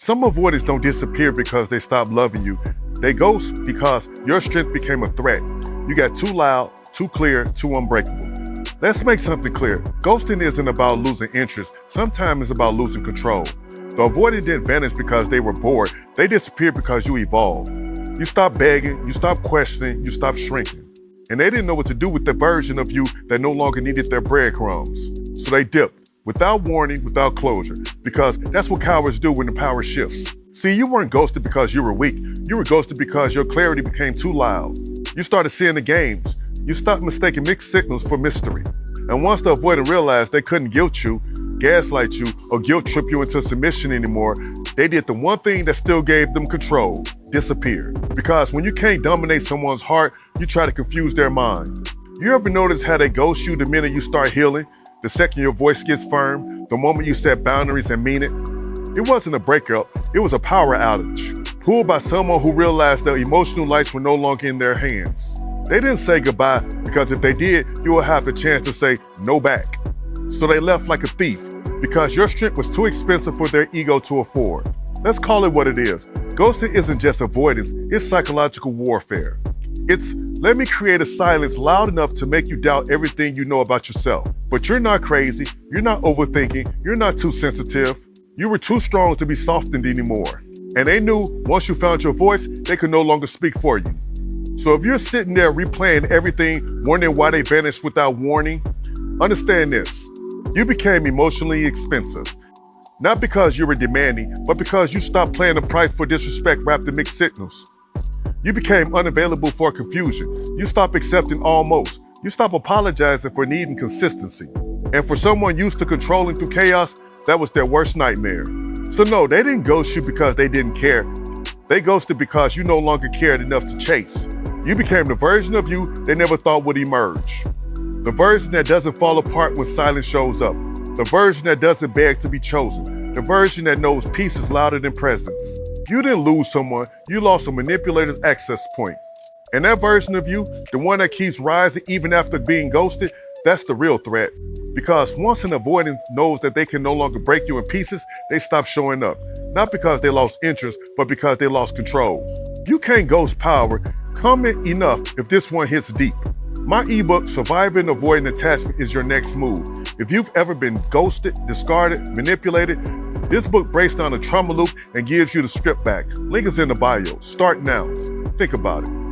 Some avoidants don't disappear because they stop loving you. They ghost because your strength became a threat. You got too loud, too clear, too unbreakable. Let's make something clear. Ghosting isn't about losing interest. Sometimes it's about losing control. The avoidant didn't vanish because they were bored. They disappeared because you evolved. You stopped begging, you stopped questioning, you stopped shrinking. And they didn't know what to do with the version of you that no longer needed their breadcrumbs. So they dipped, without warning, without closure, because that's what cowards do when the power shifts. See, you weren't ghosted because you were weak. You were ghosted because your clarity became too loud. You started seeing the games. You stopped mistaking mixed signals for mystery. And once the avoidant realized they couldn't guilt you, gaslight you, or guilt trip you into submission anymore, they did the one thing that still gave them control: disappear. Because when you can't dominate someone's heart, you try to confuse their mind. You ever notice how they ghost you the minute you start healing? The second your voice gets firm, the moment you set boundaries and mean it? It wasn't a breakup, it was a power outage, pulled by someone who realized their emotional lights were no longer in their hands. They didn't say goodbye, because if they did, you would have the chance to say no back. So they left like a thief, because your strength was too expensive for their ego to afford. Let's call it what it is. Ghosting isn't just avoidance, it's psychological warfare. It's, let me create a silence loud enough to make you doubt everything you know about yourself. But you're not crazy, you're not overthinking, you're not too sensitive. You were too strong to be softened anymore. And they knew once you found your voice, they could no longer speak for you. So if you're sitting there replaying everything, wondering why they vanished without warning, understand this: you became emotionally expensive. Not because you were demanding, but because you stopped paying the price for disrespect wrapped in mixed signals. You became unavailable for confusion. You stopped accepting almost. You stopped apologizing for needing consistency. And for someone used to controlling through chaos, that was their worst nightmare. So no, they didn't ghost you because they didn't care. They ghosted because you no longer cared enough to chase. You became the version of you they never thought would emerge. The version that doesn't fall apart when silence shows up. The version that doesn't beg to be chosen. The version that knows peace is louder than presence. You didn't lose someone, you lost a manipulator's access point. And that version of you, the one that keeps rising even after being ghosted, that's the real threat. Because once an avoidant knows that they can no longer break you in pieces, they stop showing up. Not because they lost interest, but because they lost control. You can't ghost power. Comment enough if this one hits deep. My ebook, Surviving Avoidant Attachment, is your next move. If you've ever been ghosted, discarded, manipulated, this book breaks down a trauma loop and gives you the script back. Link is in the bio. Start now. Think about it.